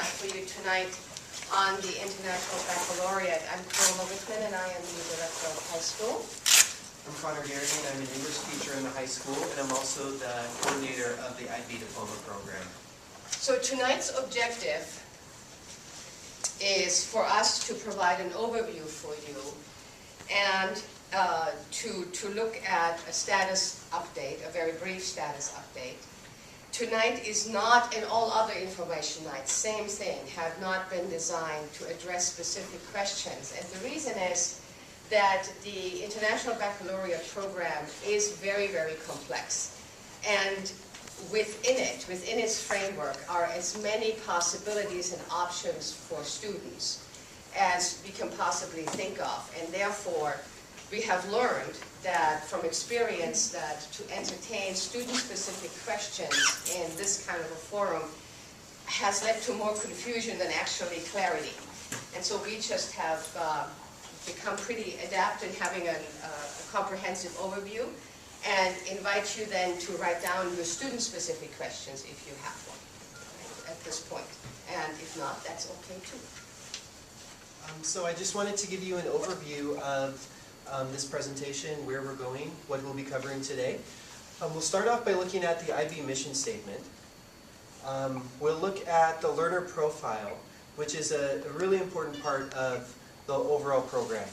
for you tonight on the International Baccalaureate. I'm Diploma and I am the director of high school. I'm Connor Garrigan. I'm an English teacher in the high school, and I'm also the coordinator of the IB Diploma program. So tonight's objective is for us to provide an overview for you and to look at a status update, a very brief status update. Tonight is not, and all other information nights, same thing, have not been designed to address specific questions. And the reason is that the International Baccalaureate program is very, very complex. And within its framework, are as many possibilities and options for students as we can possibly think of. And therefore, we have learned that from experience that to entertain student-specific questions in this kind of a forum has led to more confusion than actually clarity. And so we just have become pretty adept in having a comprehensive overview and invite you then to write down your student-specific questions if you have one at this point. And if not, that's okay too. So I just wanted to give you an overview of this presentation, where we're going, what we'll be covering today. We'll start off by looking at the IB mission statement. We'll look at the learner profile, which is a really important part of the overall program.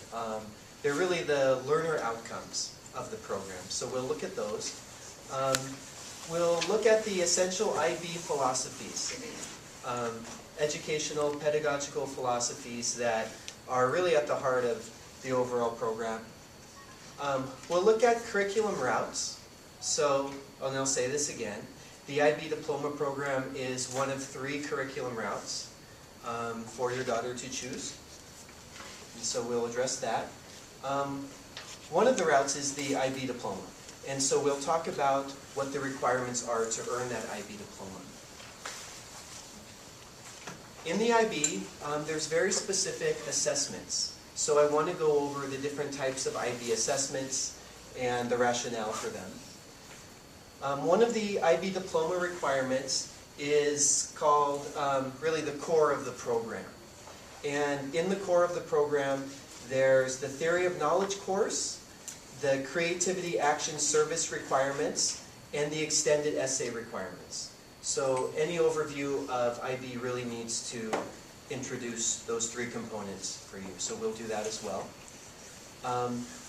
They're really the learner outcomes of the program, so we'll look at those. We'll look at the essential IB philosophies, educational, pedagogical philosophies that are really at the heart of the overall program. We'll look at curriculum routes. So, and I'll say this again, the IB Diploma program is one of 3 curriculum routes for your daughter to choose. And so we'll address that. One of the routes is the IB Diploma. And so we'll talk about what the requirements are to earn that IB Diploma. In the IB, there's very specific assessments. So I want to go over the different types of IB assessments and the rationale for them. One of the IB Diploma requirements is called really the core of the program. And in the core of the program, there's the Theory of Knowledge course, the Creativity Action Service requirements, and the Extended Essay requirements. So any overview of IB really needs to introduce those 3 components for you. So we'll do that as well.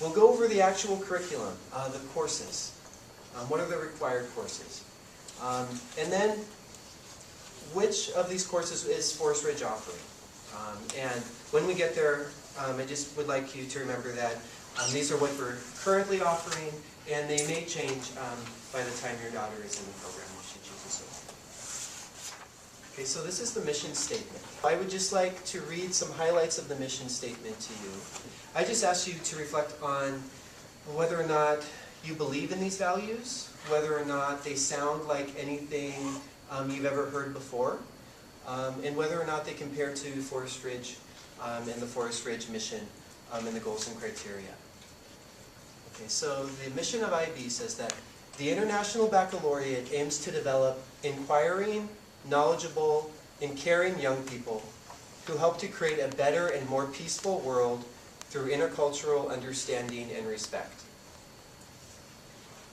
We'll go over the actual curriculum, the courses. What are the required courses? And then which of these courses is Forest Ridge offering? And when we get there, I just would like you to remember that these are what we're currently offering, and they may change by the time your daughter is in the program if she chooses it. Okay, so this is the mission statement. I would just like to read some highlights of the mission statement to you. I just ask you to reflect on whether or not you believe in these values, whether or not they sound like anything you've ever heard before, and whether or not they compare to Forest Ridge and the Forest Ridge mission and the goals and criteria. Okay, so the mission of IB says that the International Baccalaureate aims to develop inquiring, knowledgeable, and caring young people who help to create a better and more peaceful world through intercultural understanding and respect.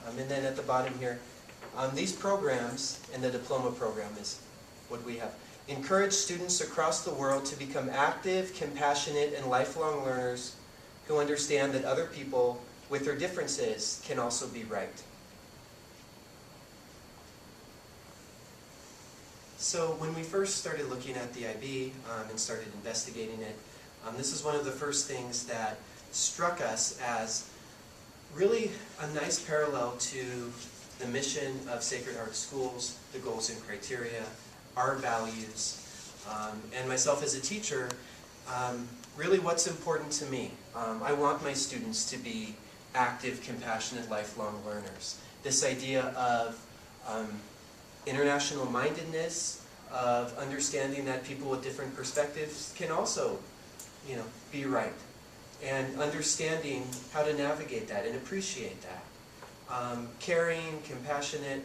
And then at the bottom here, these programs, and the diploma program is what we have, encourage students across the world to become active, compassionate, and lifelong learners who understand that other people, with their differences, can also be right. So when we first started looking at the IB and started investigating it, this is one of the first things that struck us as really a nice parallel to the mission of Sacred Heart Schools, the goals and criteria, our values, and myself as a teacher, really what's important to me. I want my students to be active, compassionate, lifelong learners. This idea of international mindedness, of understanding that people with different perspectives can also, be right, and understanding how to navigate that and appreciate that. Caring, compassionate,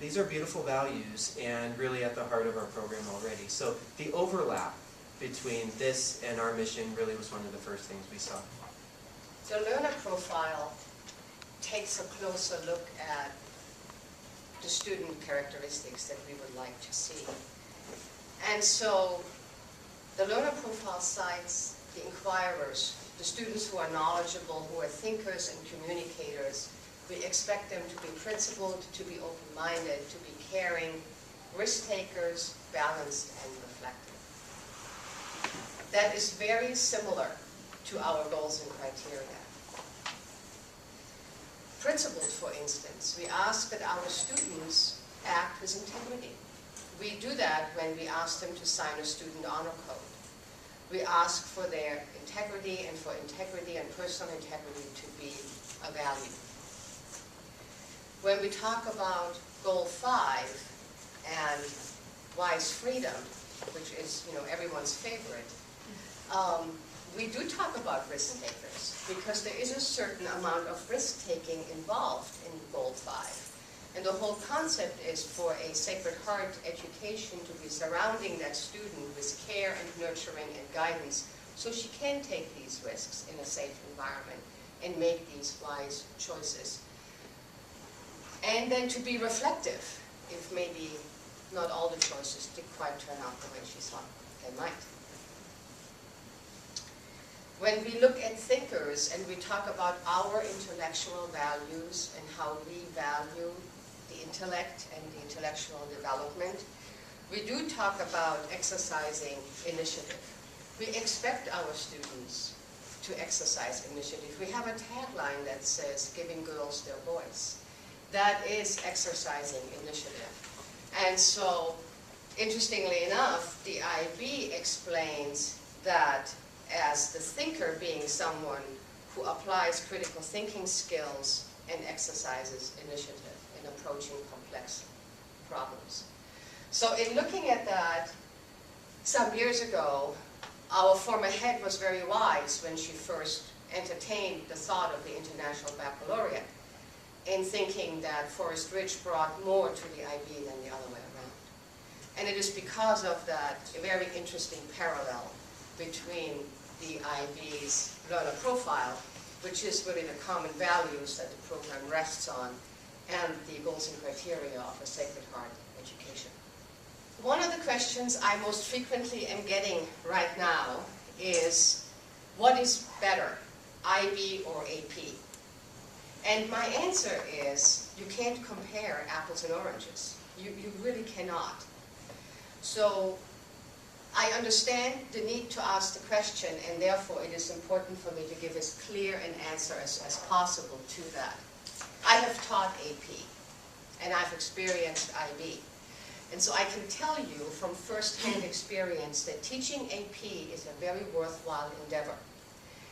These are beautiful values and really at the heart of our program already. So the overlap between this and our mission really was one of the first things we saw. The learner profile takes a closer look at the student characteristics that we would like to see. And so the learner profile cites the inquirers, the students who are knowledgeable, who are thinkers and communicators. We expect them to be principled, to be open-minded, to be caring, risk-takers, balanced, and reflective. That is very similar to our goals and criteria. Principled, for instance, we ask that our students act with integrity. We do that when we ask them to sign a student honor code. We ask for their integrity and for integrity and personal integrity to be a value. When we talk about Goal 5 and wise freedom, which is everyone's favorite, we do talk about risk takers because there is a certain amount of risk taking involved in Goal 5. And the whole concept is for a Sacred Heart education to be surrounding that student with care and nurturing and guidance so she can take these risks in a safe environment and make these wise choices. And then to be reflective if maybe not all the choices did quite turn out the way she thought they might. When we look at thinkers and we talk about our intellectual values and how we value the intellect and the intellectual development, we do talk about exercising initiative. We expect our students to exercise initiative. We have a tagline that says, giving girls their voice. That is exercising initiative. And so, interestingly enough, the IB explains that as the thinker being someone who applies critical thinking skills and exercises initiative in approaching complex problems. So in looking at that, some years ago, our former head was very wise when she first entertained the thought of the International Baccalaureate in thinking that Forest Ridge brought more to the IB than the other way around. And it is because of that very interesting parallel between the IB's learner profile, which is really the common values that the program rests on, and the goals and criteria of a Sacred Heart education. One of the questions I most frequently am getting right now is, what is better, IB or AP? And my answer is, you can't compare apples and oranges. You really cannot. So I understand the need to ask the question, and therefore it is important for me to give as clear an answer as possible to that. I have taught AP, and I've experienced IB. And so I can tell you from first-hand experience that teaching AP is a very worthwhile endeavor.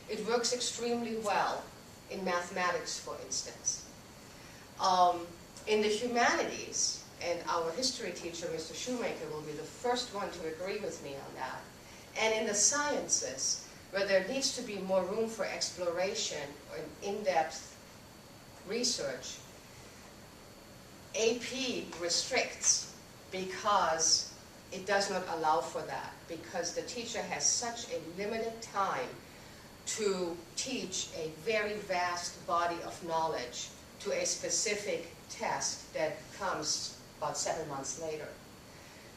It works extremely well in mathematics, for instance. In the humanities, and our history teacher, Mr. Shoemaker, will be the first one to agree with me on that. And in the sciences, where there needs to be more room for exploration or in-depth research, AP restricts because it does not allow for that, because the teacher has such a limited time to teach a very vast body of knowledge to a specific test that comes about 7 months later.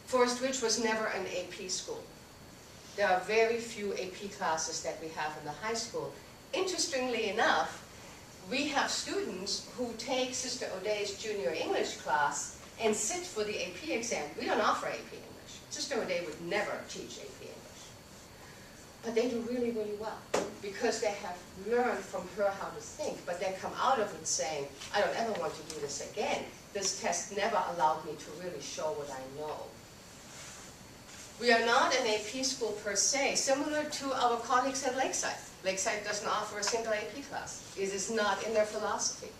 Forest Ridge was never an AP school. There are very few AP classes that we have in the high school. Interestingly enough, we have students who take Sister O'Day's junior English class and sit for the AP exam. We don't offer AP English. Sister O'Day would never teach AP English. But they do really, really well because they have learned from her how to think, but they come out of it saying, I don't ever want to do this again. This test never allowed me to really show what I know. We are not an AP school per se, similar to our colleagues at Lakeside. Lakeside doesn't offer a single AP class. It is not in their philosophy,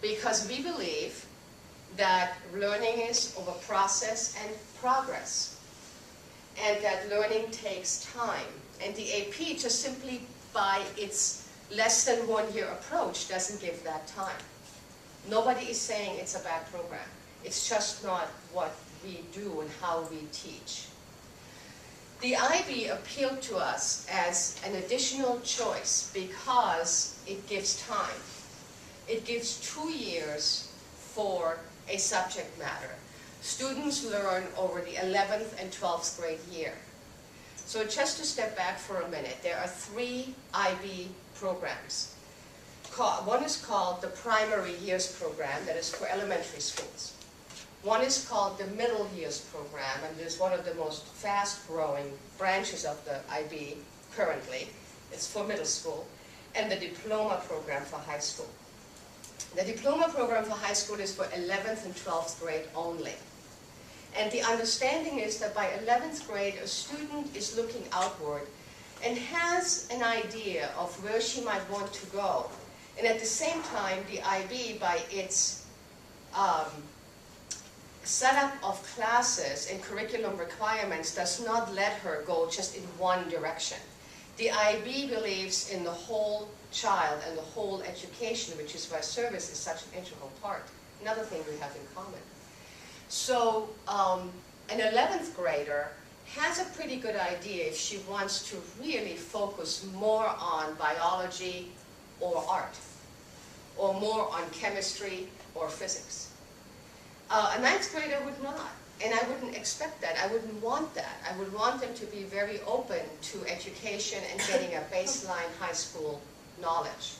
because we believe that learning is over process and progress, and that learning takes time. And the AP, just simply by its less than 1 year approach, doesn't give that time. Nobody is saying it's a bad program. It's just not what we do and how we teach. The IB appealed to us as an additional choice because it gives time. It gives 2 years for a subject matter. Students learn over the 11th and 12th grade year. So just to step back for a minute, there are 3 IB programs. One is called the Primary Years Program, that is for elementary schools. One is called the Middle Years Program, and it is one of the most fast-growing branches of the IB currently. It's for middle school. And the Diploma program for high school. The Diploma program for high school is for 11th and 12th grade only. And the understanding is that by 11th grade, a student is looking outward and has an idea of where she might want to go. And at the same time, the IB, by its setup of classes and curriculum requirements, does not let her go just in one direction. The IB believes in the whole child and the whole education, which is why service is such an integral part. Another thing we have in common. So an 11th grader has a pretty good idea if she wants to really focus more on biology or art, or more on chemistry or physics. A 9th grader would not, and I wouldn't expect that. I wouldn't want that. I would want them to be very open to education and getting a baseline high school knowledge.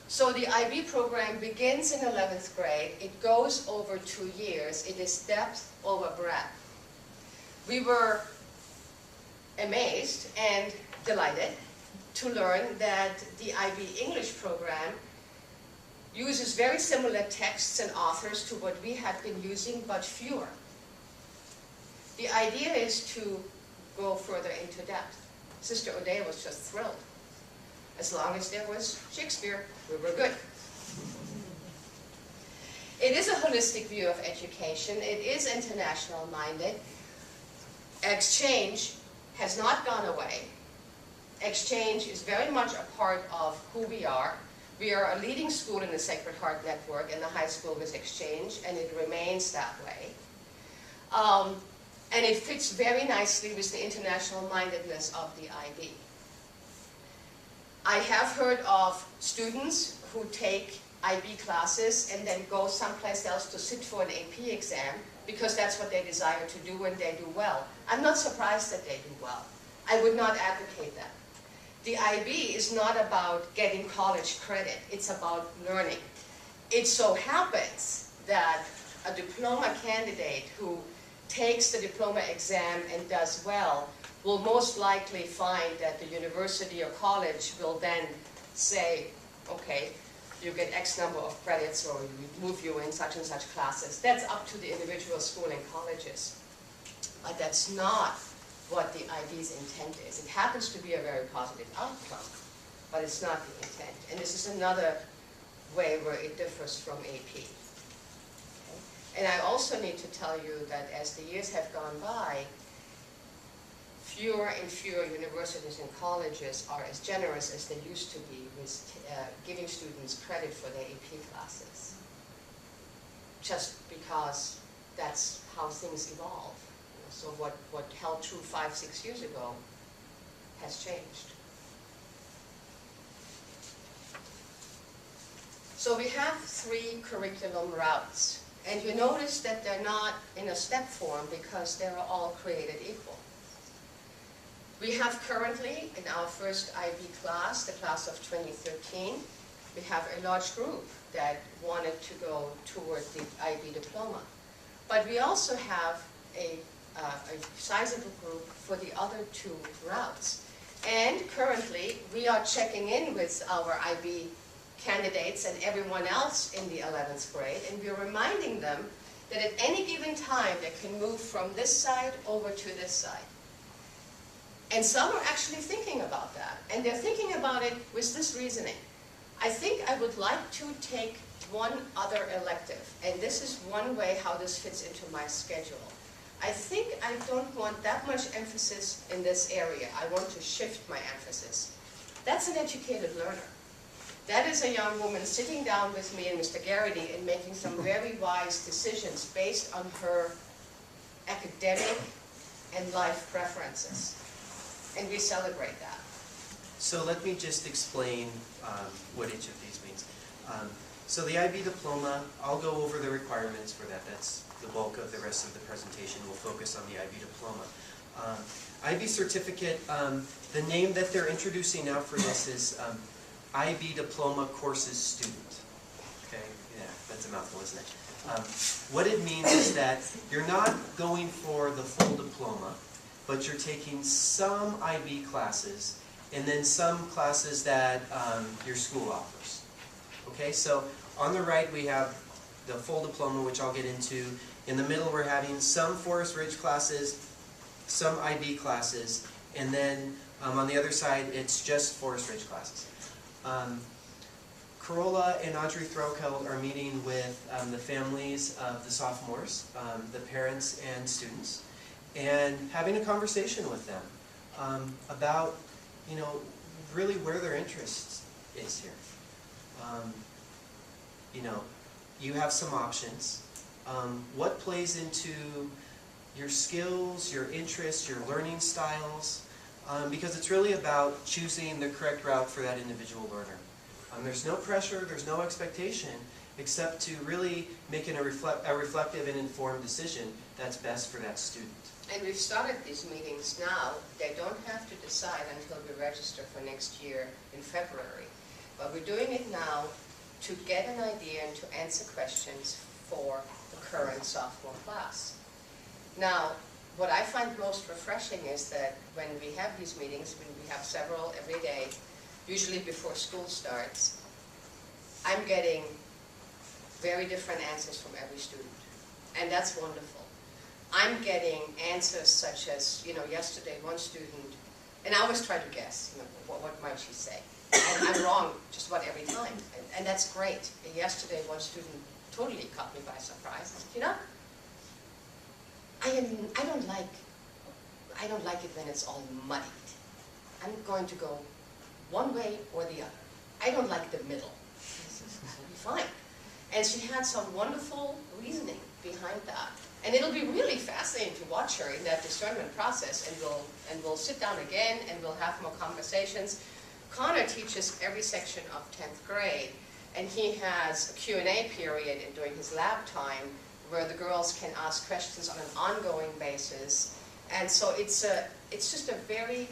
So the IB program begins in 11th grade. It goes over 2 years. It is depth over breadth. We were amazed and delighted to learn that the IB English program uses very similar texts and authors to what we had been using, but fewer. The idea is to go further into depth. Sister O'Day was just thrilled. As long as there was Shakespeare, we were good. It is a holistic view of education. It is international-minded. Exchange has not gone away. Exchange is very much a part of who we are. We are a leading school in the Sacred Heart Network, and the high school is Exchange, and it remains that way. And it fits very nicely with the international mindedness of the IB. I have heard of students who take IB classes and then go someplace else to sit for an AP exam because that's what they desire to do and they do well. I'm not surprised that they do well. I would not advocate that. The IB is not about getting college credit, it's about learning. It so happens that a diploma candidate who takes the diploma exam and does well will most likely find that the university or college will then say, okay, you get X number of credits or we move you in such and such classes. That's up to the individual school and colleges. But that's not what the IB's intent is. It happens to be a very positive outcome, but it's not the intent. And this is another way where it differs from AP. Okay? And I also need to tell you that as the years have gone by, fewer and fewer universities and colleges are as generous as they used to be with giving students credit for their AP classes. Just because that's how things evolve. So what held true 5, 6 years ago has changed. So we have 3 curriculum routes. And you notice that they're not in a step form because they're all created equal. We have currently, in our first IB class, the class of 2013, we have a large group that wanted to go toward the IB diploma. But we also have a sizable group for the other 2 routes. And currently, we are checking in with our IB candidates and everyone else in the 11th grade, and we're reminding them that at any given time, they can move from this side over to this side. And some are actually thinking about that, and they're thinking about it with this reasoning. I think I would like to take one other elective, and this is one way how this fits into my schedule. I think I don't want that much emphasis in this area. I want to shift my emphasis. That's an educated learner. That is a young woman sitting down with me and Mr. Garrity and making some very wise decisions based on her academic and life preferences. And we celebrate that. So let me just explain what each of these means. So the IB Diploma, I'll go over the requirements for that. That's the bulk of the rest of the presentation. We'll focus on the IB Diploma. IB Certificate, the name that they're introducing now for this is IB Diploma Courses Student. Okay, yeah, that's a mouthful, isn't it? What it means is that you're not going for the full diploma, but you're taking some IB classes and then some classes that your school offers. Okay, so on the right we have the full diploma, which I'll get into. In the middle we're having some Forest Ridge classes, some IB classes, and then on the other side it's just Forest Ridge classes. Corolla and Audrey Throkeld are meeting with the families of the sophomores, the parents and students, and having a conversation with them about, you know, really where their interest is here. You know, you have some options. What plays into your skills, your interests, your learning styles? Because it's really about choosing the correct route for that individual learner. There's no pressure, there's no expectation, except to really making a reflective and informed decision that's best for that student. And we've started these meetings now. They don't have to decide until we register for next year in February. But we're doing it now to get an idea and to answer questions for the current sophomore class. Now, what I find most refreshing is that when we have these meetings, when we have several every day, usually before school starts, I'm getting very different answers from every student. And that's wonderful. I'm getting answers such as, you know, yesterday one student, and I always try to guess, you know, what might she say? And I'm wrong just about every time, and that's great. And yesterday one student totally caught me by surprise. I said, you know, I don't like it when it's all muddied. I'm going to go one way or the other. I don't like the middle. Fine. And she had some wonderful reasoning behind that. And it'll be really fascinating to watch her in that discernment process, and we'll sit down again and we'll have more conversations. Connor teaches every section of 10th grade, and he has a Q&A period during his lab time where the girls can ask questions on an ongoing basis. And so it's just a very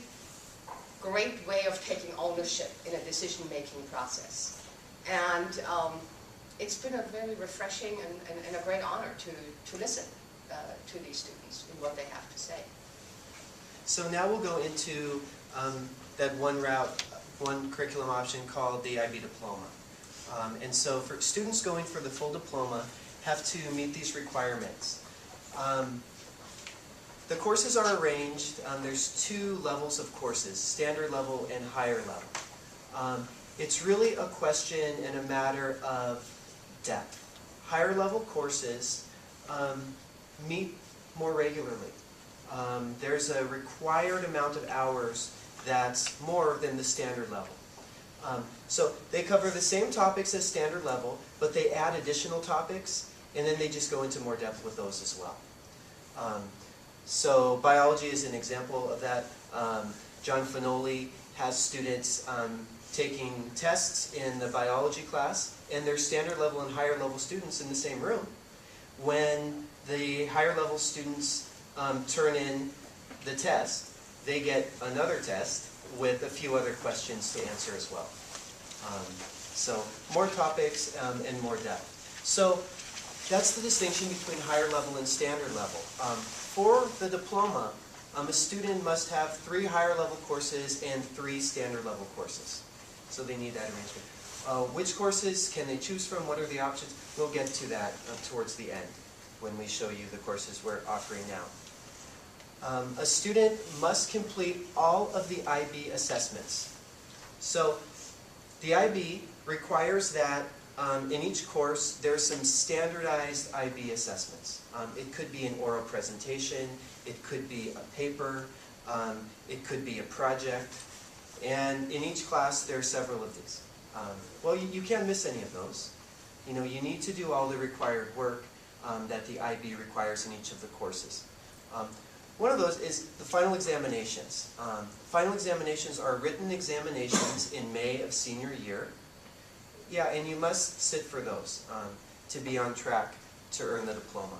great way of taking ownership in a decision-making process. And it's been a very refreshing and a great honor to listen to these students and what they have to say. So now we'll go into that one curriculum option called the IB Diploma. And so for students going for the full diploma have to meet these requirements. The courses are arranged, there's two levels of courses, standard level and higher level. It's really a question and a matter of depth. Higher level courses meet more regularly. There's a required amount of hours that's more than the standard level. So they cover the same topics as standard level, but they add additional topics, and then they just go into more depth with those as well. So biology is an example of that. John Finoli has students taking tests in the biology class, and there's standard level and higher level students in the same room. When the higher level students turn in the test, they get another test with a few other questions to answer as well. So more topics and more depth. So that's the distinction between higher level and standard level. For the diploma, a student must have 3 higher level courses and 3 standard level courses. So they need that arrangement. Which courses can they choose from? What are the options? We'll get to that towards the end when we show you the courses we're offering now. A student must complete all of the IB assessments. So the IB requires that in each course there's some standardized IB assessments. It could be an oral presentation, it could be a paper, it could be a project, and in each class there are several of these. Well, you can't miss any of those. You know, you need to do all the required work that the IB requires in each of the courses. One of those is the final examinations. Final examinations are written examinations in May of senior year. Yeah, and you must sit for those to be on track to earn the diploma.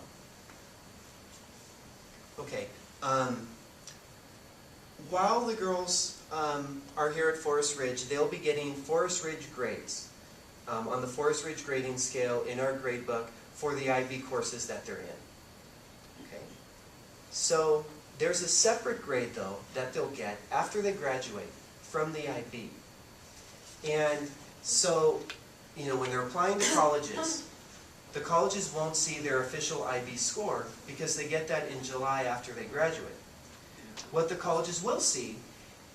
Okay. While the girls are here at Forest Ridge, they'll be getting Forest Ridge grades on the Forest Ridge grading scale in our grade book for the IB courses that they're in. Okay. So there's a separate grade, though, that they'll get after they graduate from the IB. And so, you know, when they're applying to colleges, the colleges won't see their official IB score because they get that in July after they graduate. What the colleges will see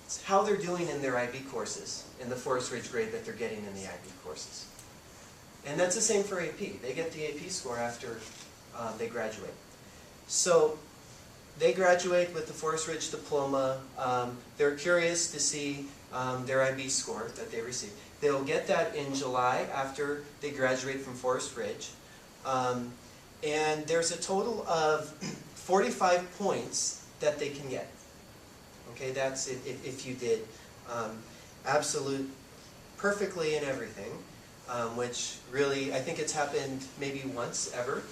is how they're doing in their IB courses, in the Forest Ridge grade that they're getting in the IB courses. And that's the same for AP. They get the AP score after they graduate. So they graduate with the Forest Ridge Diploma. They're curious to see their IB score that they receive. They'll get that in July after they graduate from Forest Ridge. And there's a total of 45 points that they can get. Okay, that's it, if you did absolute perfectly in everything, which really, I think it's happened maybe once ever.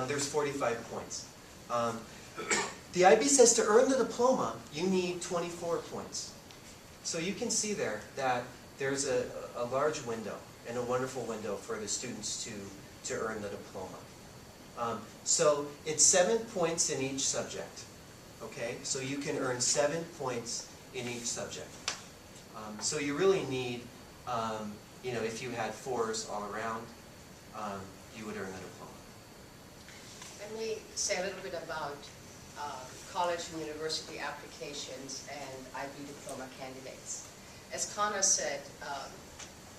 There's 45 points. The IB says to earn the diploma, you need 24 points. So you can see there that there's a large window and a wonderful window for the students to earn the diploma. So it's 7 points in each subject. Okay, so you can earn 7 points in each subject. So you really need, you know, if you had 4s all around, you would earn the diploma. Let me say a little bit about college and university applications and IB diploma candidates. As Connor said,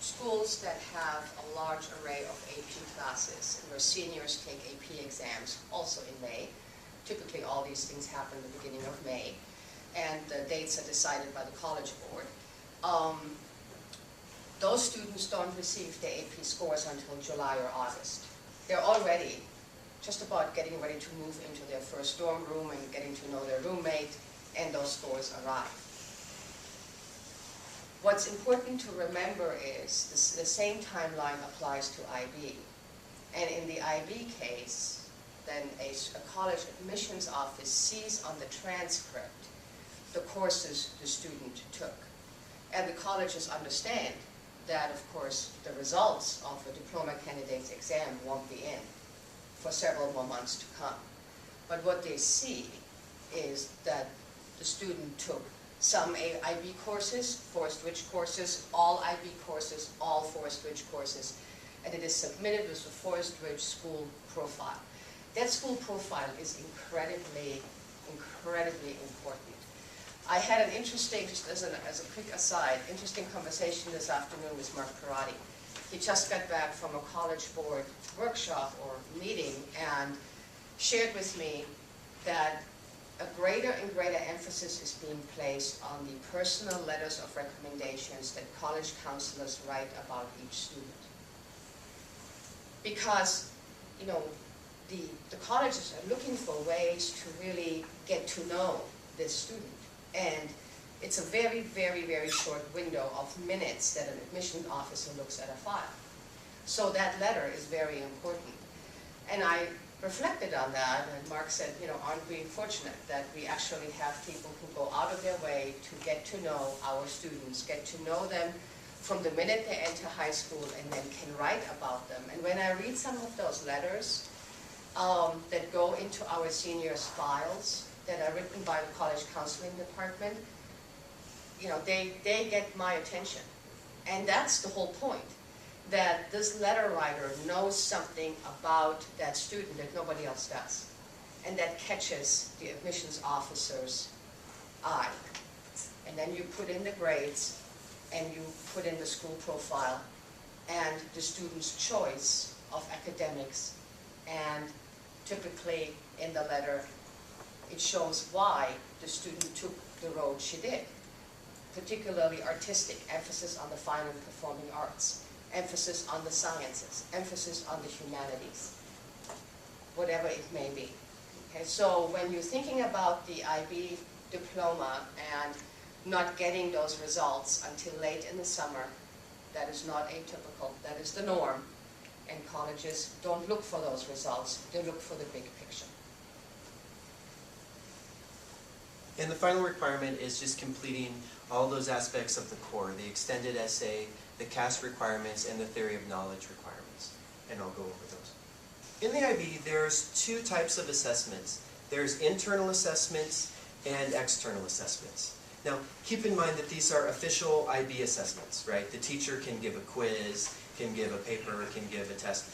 schools that have a large array of AP classes and where seniors take AP exams also in May. Typically all these things happen at the beginning of May, and the dates are decided by the College Board. Those students don't receive their AP scores until July or August. They're already just about getting ready to move into their first dorm room and getting to know their roommate, and those scores arrive. What's important to remember is the same timeline applies to IB. And in the IB case, then a college admissions office sees on the transcript the courses the student took. And the colleges understand that, of course, the results of a diploma candidate's exam won't be in for several more months to come. But what they see is that the student took some IB courses, Forest Ridge courses, all IB courses, all Forest Ridge courses, and it is submitted with the Forest Ridge school profile. That school profile is incredibly, incredibly important. I had an interesting, just as a quick aside, interesting conversation this afternoon with Mark Perotti. He just got back from a College Board workshop or meeting and shared with me that a greater and greater emphasis is being placed on the personal letters of recommendations that college counselors write about each student. Because, you know, the colleges are looking for ways to really get to know this student. And it's a very, very, very short window of minutes that an admission officer looks at a file. So that letter is very important. And I reflected on that, and Mark said, you know, aren't we fortunate that we actually have people who go out of their way to get to know our students, get to know them from the minute they enter high school, and then can write about them. And when I read some of those letters that go into our seniors' files, that are written by the college counseling department, you know, they get my attention. And that's the whole point, that this letter writer knows something about that student that nobody else does, and that catches the admissions officer's eye. And then you put in the grades, and you put in the school profile, and the student's choice of academics, and typically in the letter, it shows why the student took the road she did. particularly artistic, emphasis on the fine and performing arts, emphasis on the sciences, emphasis on the humanities, whatever it may be. Okay, so when you're thinking about the IB diploma and not getting those results until late in the summer, that is not atypical, that is the norm. And colleges don't look for those results, they look for the big picture. And the final requirement is just completing all those aspects of the core, the extended essay, the CAS requirements, and the theory of knowledge requirements. And I'll go over those. In the IB, there's two types of assessments. There's internal assessments and external assessments. Now, keep in mind that these are official IB assessments, right? The teacher can give a quiz, can give a paper, can give a test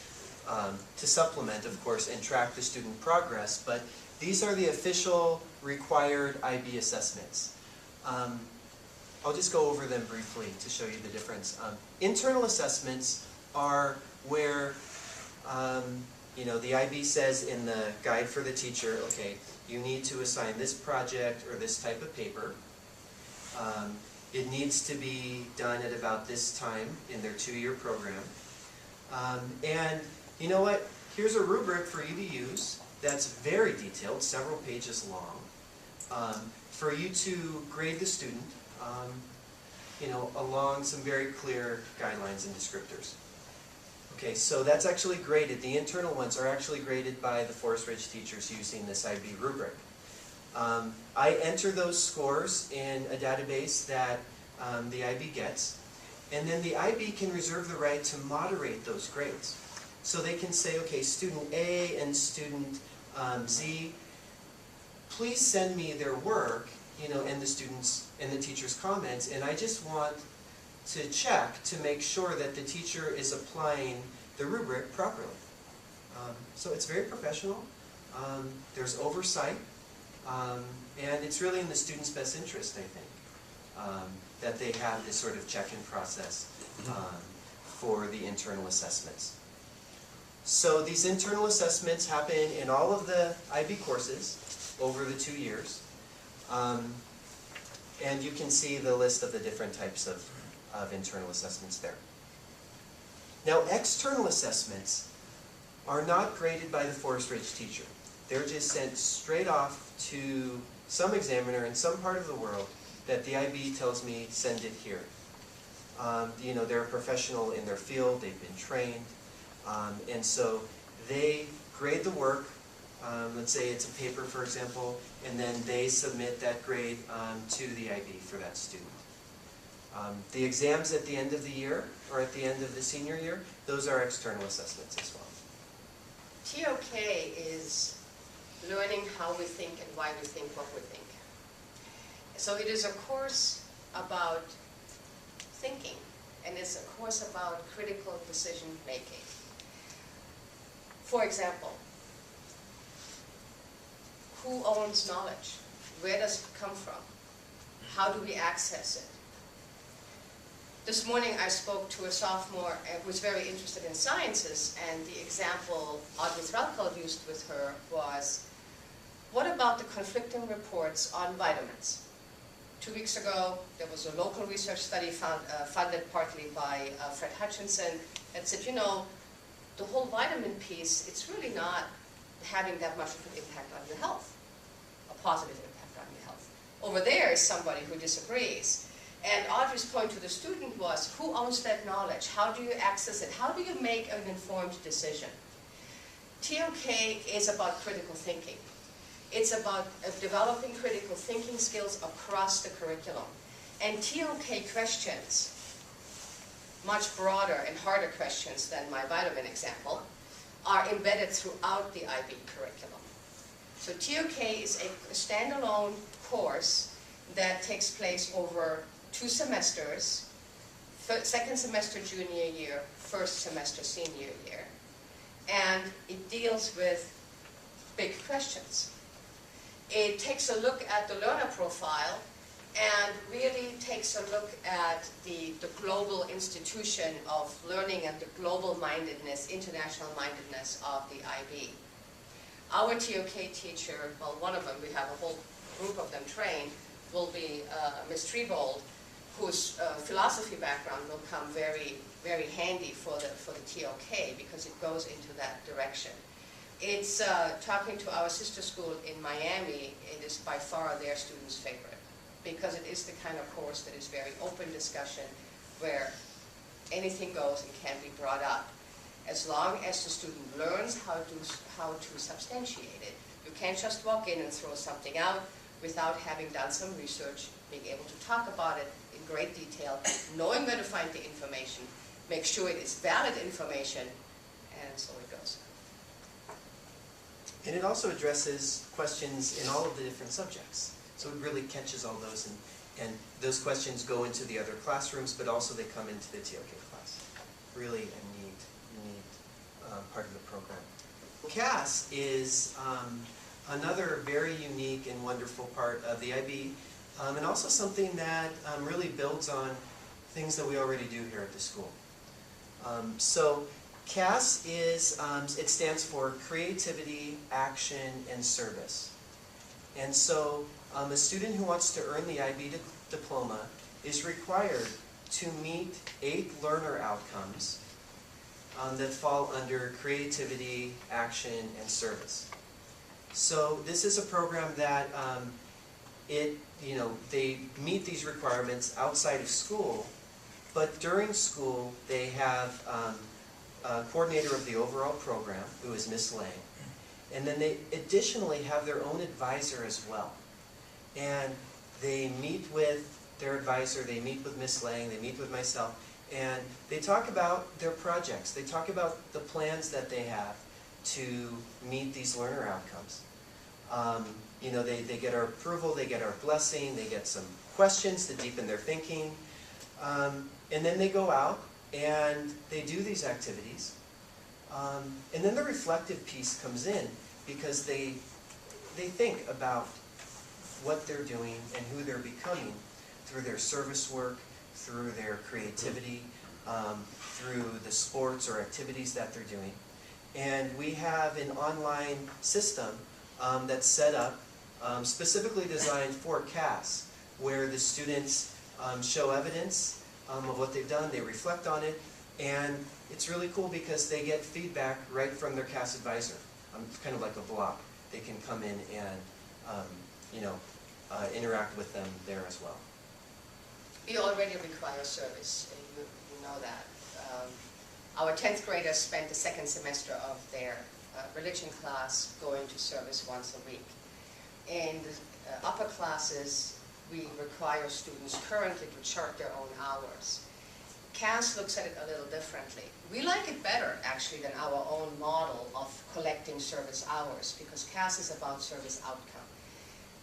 to supplement, of course, and track the student progress, but these are the official required IB assessments. I'll just go over them briefly to show you the difference. Internal assessments are where, the IB says in the guide for the teacher, okay, you need to assign this project or this type of paper. It needs to be done at about this time in their 2-year program. And you know what? Here's a rubric for you to use that's very detailed, several pages long, for you to grade the student, along some very clear guidelines and descriptors. Okay, so that's actually graded. The internal ones are actually graded by the Forest Ridge teachers using this IB rubric. I enter those scores in a database that the IB gets, and then the IB can reserve the right to moderate those grades. So they can say, okay, student A and student Z, please send me their work, and the students and the teacher's comments, and I just want to check to make sure that the teacher is applying the rubric properly. So it's very professional. There's oversight. And it's really in the student's best interest, I think, that they have this sort of check-in process for the internal assessments. So these internal assessments happen in all of the IB courses over the 2 years. And you can see the list of the different types of internal assessments there. Now, external assessments are not graded by the Forest Ridge teacher. They're just sent straight off to some examiner in some part of the world that the IB tells me, send it here. They're a professional in their field, they've been trained, and so they grade the work. Let's say it's a paper, for example, and then they submit that grade to the IB for that student. The exams at the end of the year, or at the end of the senior year, those are external assessments as well. TOK is learning how we think and why we think what we think. So it is a course about thinking, and it's a course about critical decision making. For example, who owns knowledge? Where does it come from? How do we access it? This morning I spoke to a sophomore who was very interested in sciences, and the example Audrey Threlkeld used with her was, what about the conflicting reports on vitamins? 2 weeks ago, there was a local research study funded partly by Fred Hutchinson that said, the whole vitamin piece, it's really not having that much of an impact on your health, a positive impact on your health. Over there is somebody who disagrees. And Audrey's point to the student was, who owns that knowledge? How do you access it? How do you make an informed decision? TOK is about critical thinking. It's about developing critical thinking skills across the curriculum. And TOK questions, much broader and harder questions than my vitamin example, are embedded throughout the IB curriculum. So TOK is a standalone course that takes place over 2 semesters, second semester junior year, first semester senior year. And it deals with big questions. It takes a look at the learner profile and really takes a look at the global institution of learning and the global mindedness, international mindedness of the IB. Our TOK teacher, well, one of them, we have a whole group of them trained, will be Ms. Trebold, whose philosophy background will come very, very handy for the TOK because it goes into that direction. It's talking to our sister school in Miami. It is by far their students' favorite because it is the kind of course that is very open discussion where anything goes and can be brought up as long as the student learns how to substantiate it. You can't just walk in and throw something out without having done some research, being able to talk about it in great detail, knowing where to find the information, make sure it is valid information, and so it goes. And it also addresses questions in all of the different subjects. So it really catches all those, and those questions go into the other classrooms, but also they come into the TOK class. Really a neat part of the program. CAS is another very unique and wonderful part of the IB, and also something that really builds on things that we already do here at the school. So CAS is, it stands for Creativity, Action, and Service. And so a student who wants to earn the IB diploma is required to meet 8 learner outcomes that fall under creativity, action, and service. So this is a program that they meet these requirements outside of school, but during school they have a coordinator of the overall program, who is Miss Lang, and then they additionally have their own advisor as well. And they meet with their advisor, they meet with Miss Lang, they meet with myself, and they talk about their projects. They talk about the plans that they have to meet these learner outcomes. They get our approval, they get our blessing, they get some questions to deepen their thinking, and then they go out and they do these activities. And then the reflective piece comes in because they think about what they're doing and who they're becoming through their service work, through their creativity, through the sports or activities that they're doing. And we have an online system that's set up specifically designed for CAS, where the students show evidence of what they've done, they reflect on it, and it's really cool because they get feedback right from their CAS advisor. It's kind of like a block. They can come in and interact with them there as well. We already require service, and you know that. Our 10th graders spent the second semester of their religion class going to service once a week. In the upper classes, we require students currently to chart their own hours. CAS looks at it a little differently. We like it better, actually, than our own model of collecting service hours, because CAS is about service outcome.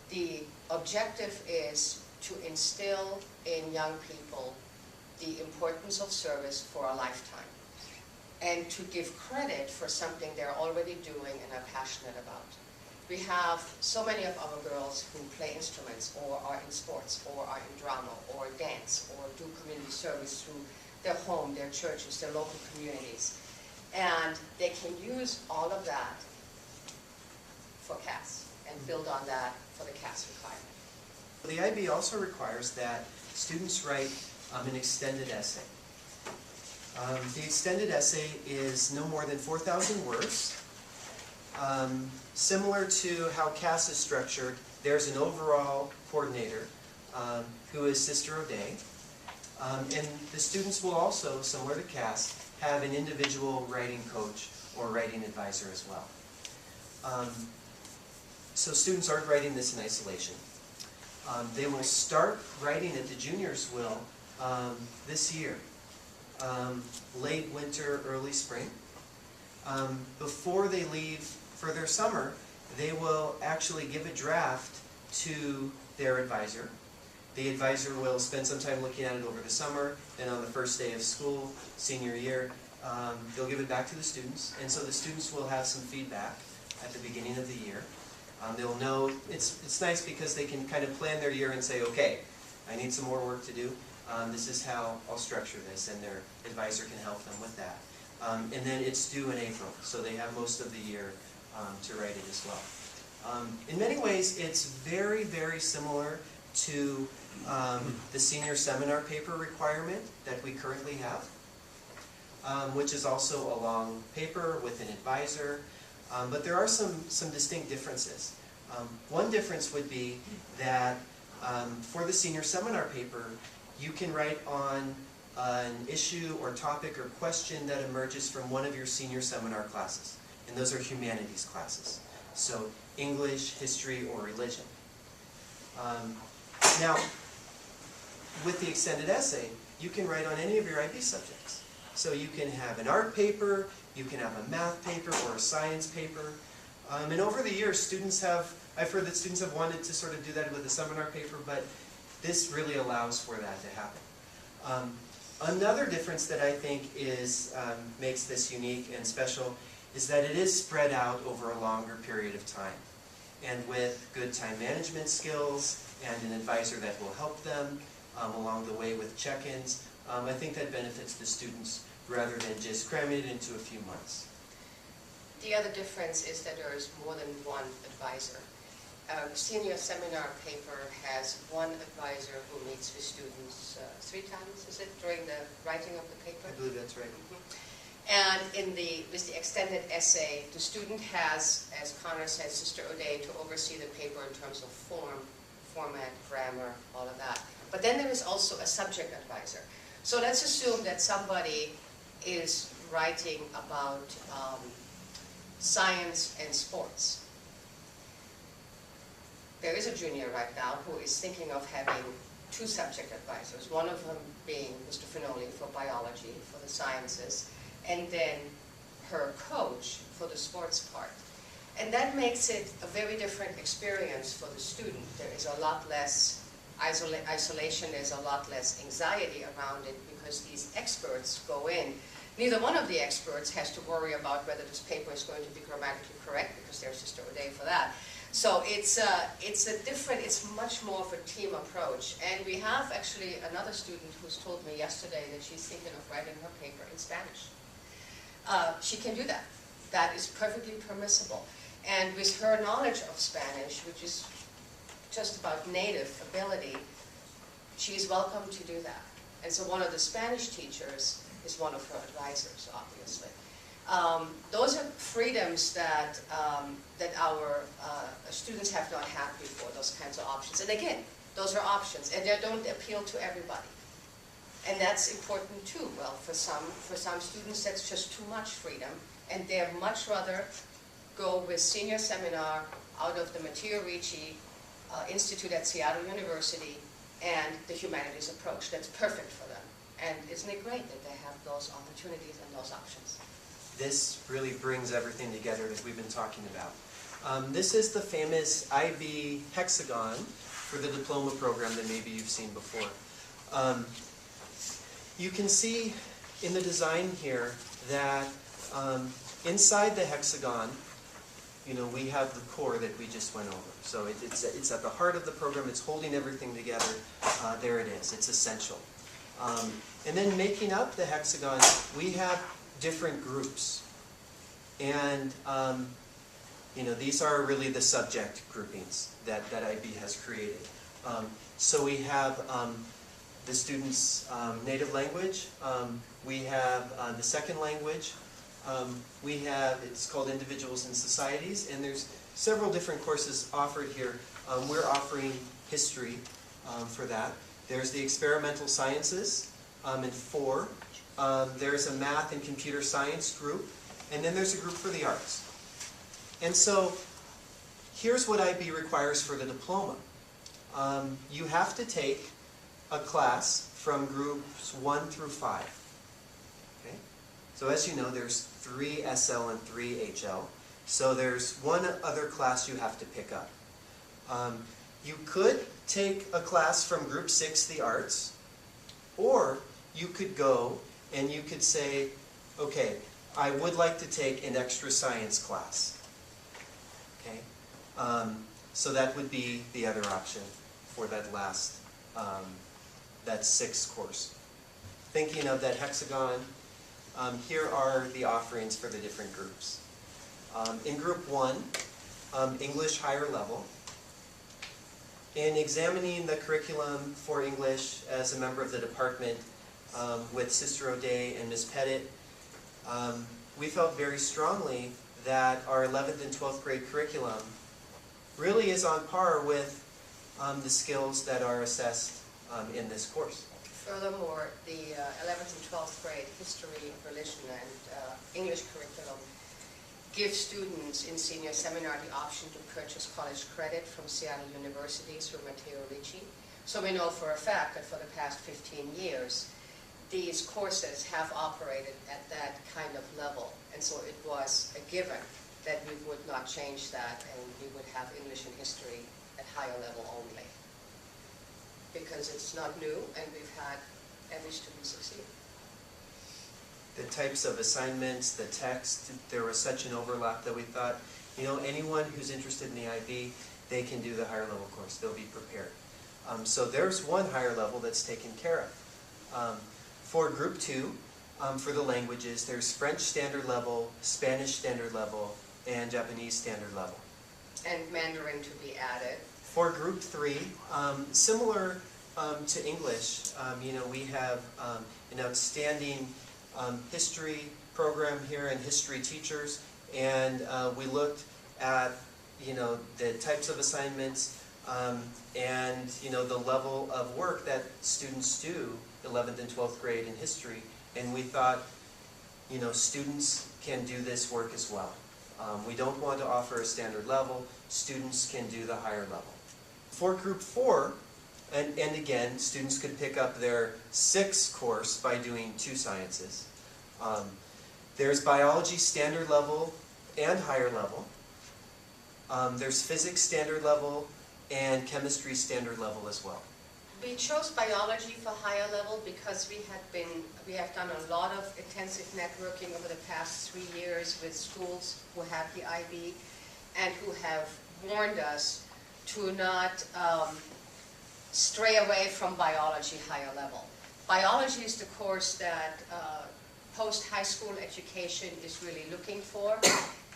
The objective is to instill in young people the importance of service for a lifetime, and to give credit for something they're already doing and are passionate about. We have so many of our girls who play instruments, or are in sports, or are in drama, or dance, or do community service through their home, their churches, their local communities. And they can use all of that for CAS and build on that for the CAS requirement. The IB also requires that students write an extended essay. The extended essay is no more than 4,000 words. Similar to how CAS is structured, there's an overall coordinator who is Sister O'Day. And the students will also, similar to CAS, have an individual writing coach or writing advisor as well. So students aren't writing this in isolation. They will start writing it, the juniors will, this year. Late winter, early spring. Before they leave for their summer, they will actually give a draft to their advisor. The advisor will spend some time looking at it over the summer, then on the first day of school, senior year, they'll give it back to the students, and so the students will have some feedback at the beginning of the year. They'll know, it's nice because they can kind of plan their year and say, okay, I need some more work to do. This is how I'll structure this, and their advisor can help them with that. And then it's due in April, so they have most of the year to write it as well. In many ways, it's very, very similar to the senior seminar paper requirement that we currently have, which is also a long paper with an advisor, but there are some distinct differences. One difference would be that for the senior seminar paper, you can write on an issue or topic or question that emerges from one of your senior seminar classes, and those are humanities classes, so English, history, or religion. Now, with the extended essay, you can write on any of your IB subjects. So you can have an art paper, you can have a math paper or a science paper. And over the years, I've heard that students have wanted to sort of do that with a seminar paper, but this really allows for that to happen. Another difference that I think makes this unique and special is that it is spread out over a longer period of time. And with good time management skills and an advisor that will help them along the way with check-ins, I think that benefits the students rather than just cramming it into a few months. The other difference is that there is more than one advisor. Senior seminar paper has one advisor who meets with students 3 times, is it, during the writing of the paper? I believe that's right. And with the extended essay, the student has, as Connor said, Sister O'Day, to oversee the paper in terms of format, grammar, all of that. But then there is also a subject advisor. So let's assume that somebody is writing about science and sports. There is a junior right now who is thinking of having 2 subject advisors, one of them being Mr. Finoli for biology, for the sciences, and then her coach for the sports part. And that makes it a very different experience for the student. There is a lot less isolation, there's a lot less anxiety around it because these experts go in. Neither one of the experts has to worry about whether this paper is going to be grammatically correct because there's Sister O'Day for that. So it's much more of a team approach. And we have actually another student who's told me yesterday that she's thinking of writing her paper in Spanish. She can do that. That is perfectly permissible. And with her knowledge of Spanish, which is just about native ability, she's welcome to do that. And so one of the Spanish teachers is one of her advisors, obviously. Those are freedoms that our students have not had before, those kinds of options. And again, those are options, and they don't appeal to everybody. And that's important too. Well, for some students, that's just too much freedom, and they'd much rather go with senior seminar out of the Matteo Ricci Institute at Seattle University and the humanities approach. That's perfect for them. And isn't it great that they have those opportunities and those options? This really brings everything together that we've been talking about. This is the famous IB hexagon for the diploma program that maybe you've seen before. You can see in the design here that inside the hexagon, we have the core that we just went over. So it's at the heart of the program. It's holding everything together. There it is. It's essential. And then making up the hexagon, we have different groups. And these are really the subject groupings that IB has created. So we have the students' native language. We have the second language. We have, it's called Individuals and Societies, and there's several different courses offered here. We're offering history for that. There's the experimental sciences in 4. There's a math and computer science group, and then there's a group for the arts. And so here's what IB requires for the diploma. You have to take a class from groups 1 through 5. Okay? So as you know, there's 3 SL and 3 HL. So there's one other class you have to pick up. You could take a class from group 6, the arts, or you could go and you could say, okay, I would like to take an extra science class. Okay? So that would be the other option for that last, that 6th course. Thinking of that hexagon, here are the offerings for the different groups. In group 1, English higher level. In examining the curriculum for English as a member of the department with Sister O'Day and Ms. Pettit, we felt very strongly that our 11th and 12th grade curriculum really is on par with the skills that are assessed in this course. Furthermore, the 11th and 12th grade history, religion, and English curriculum give students in senior seminar the option to purchase college credit from Seattle University through Matteo Ricci. So we know for a fact that for the past 15 years, these courses have operated at that kind of level. And so it was a given that we would not change that and we would have English and history at higher level only. Because it's not new and we've had every student succeed. The types of assignments, the text, there was such an overlap that we thought, you know, anyone who's interested in the IB, they can do the higher level course, they'll be prepared. So there's one higher level that's taken care of. For group 2, for the languages, there's French standard level, Spanish standard level, and Japanese standard level. And Mandarin to be added. For group 3, similar to English, you know, we have an outstanding history program here and history teachers, and we looked at, you know, the types of assignments and, you know, the level of work that students do 11th and 12th grade in history, and we thought, you know, students can do this work as well. We don't want to offer a standard level. Students can do the higher level. For group 4, and again, students could pick up their 6th course by doing 2 sciences. There's biology standard level and higher level. There's physics standard level and chemistry standard level as well. We chose biology for higher level because we have done a lot of intensive networking over the past 3 years with schools who have the IB and who have warned us to not stray away from biology higher level. Biology is the course that post-high school education is really looking for,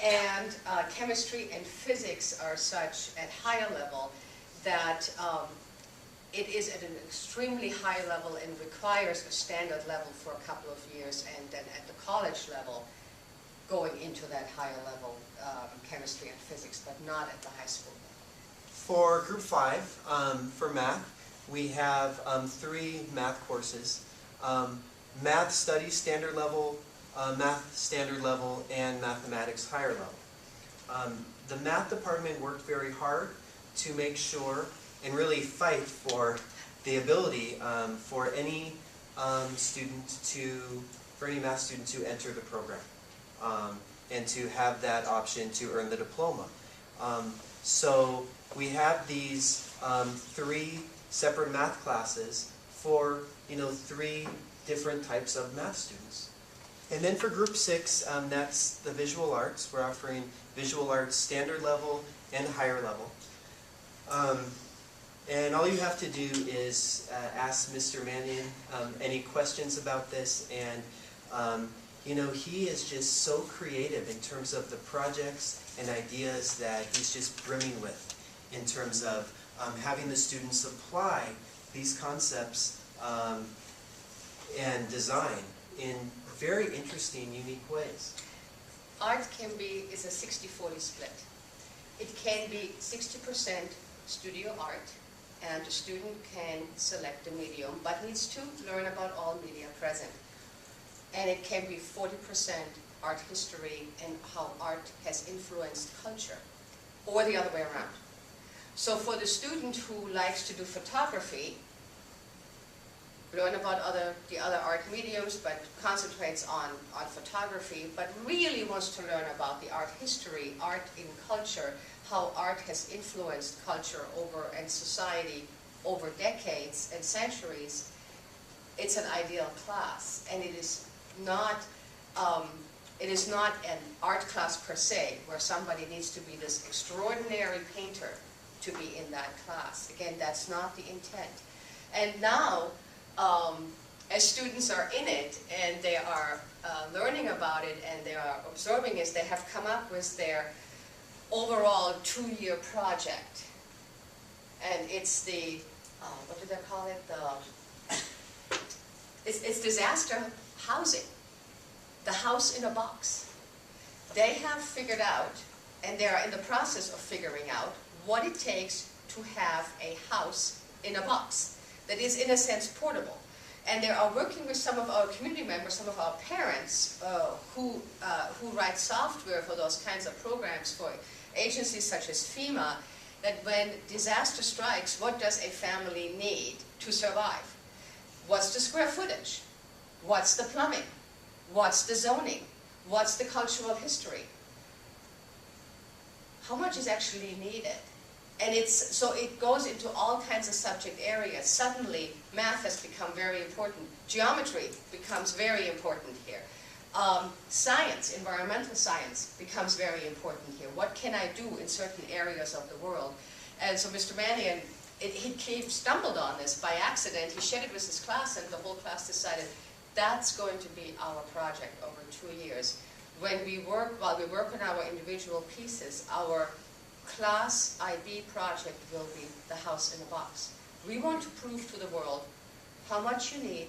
and chemistry and physics are such at higher level that it is at an extremely high level and requires a standard level for a couple of years, and then at the college level going into that higher level chemistry and physics, but not at the high school level. For group 5, for math, we have 3 math courses. Math studies standard level, math standard level, and mathematics higher level. The math department worked very hard to make sure and really fight for the ability for any math student to enter the program and to have that option to earn the diploma. So we have these 3 separate math classes for, you know, 3 different types of math students. And then for group 6, that's the visual arts. We're offering visual arts standard level and higher level. And all you have to do is ask Mr. Mannion any questions about this, and you know, he is just so creative in terms of the projects and ideas that he's just brimming with in terms of having the students apply these concepts and design in very interesting, unique ways. Art is a 60-40 split. It can be 60% studio art, and the student can select the medium, but needs to learn about all media present. And it can be 40% art history and how art has influenced culture, or the other way around. So for the student who likes to do photography, learn about the other art mediums, but concentrates on photography, but really wants to learn about the art history, art in culture, how art has influenced culture and society over decades and centuries, it's an ideal class. And it is not an art class per se, where somebody needs to be this extraordinary painter to be in that class. Again, that's not the intent. And now, as students are in it and they are learning about it and they are absorbing it, they have come up with their overall 2-year project. And it's the, what do they call it? It's disaster housing, the house in a box. They have figured out, and they are in the process of figuring out, what it takes to have a house in a box that is, in a sense, portable. And they are working with some of our community members, some of our parents who write software for those kinds of programs for agencies such as FEMA, that when disaster strikes, what does a family need to survive? What's the square footage? What's the plumbing? What's the zoning? What's the cultural history? How much is actually needed? And so it goes into all kinds of subject areas. Suddenly, math has become very important. Geometry becomes very important here. Science, environmental science, becomes very important here. What can I do in certain areas of the world? And so Mr. Mannion, he stumbled on this by accident. He shared it with his class, and the whole class decided that's going to be our project over 2 years. When we work, while we work on our individual pieces, our class IB project will be the house in a box. We want to prove to the world how much you need,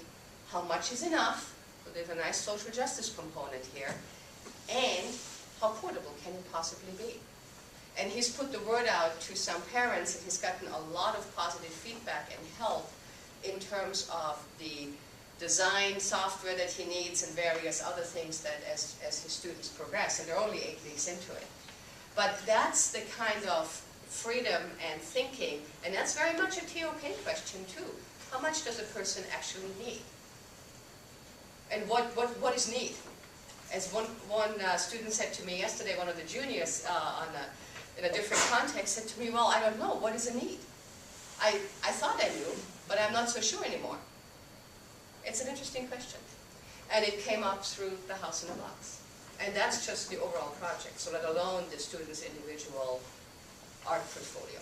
how much is enough, so there's a nice social justice component here, and how portable can it possibly be. And he's put the word out to some parents, and he's gotten a lot of positive feedback and help in terms of the design software that he needs and various other things that as his students progress, and they're only 8 weeks into it. But that's the kind of freedom and thinking, and that's very much a TOK question too. How much does a person actually need? And what is need? As one student said to me yesterday, one of the juniors in a different context said to me, well, I don't know, what is a need? I thought I knew, but I'm not so sure anymore. It's an interesting question. And it came up through the house in a box. And that's just the overall project, so let alone the student's individual art portfolio.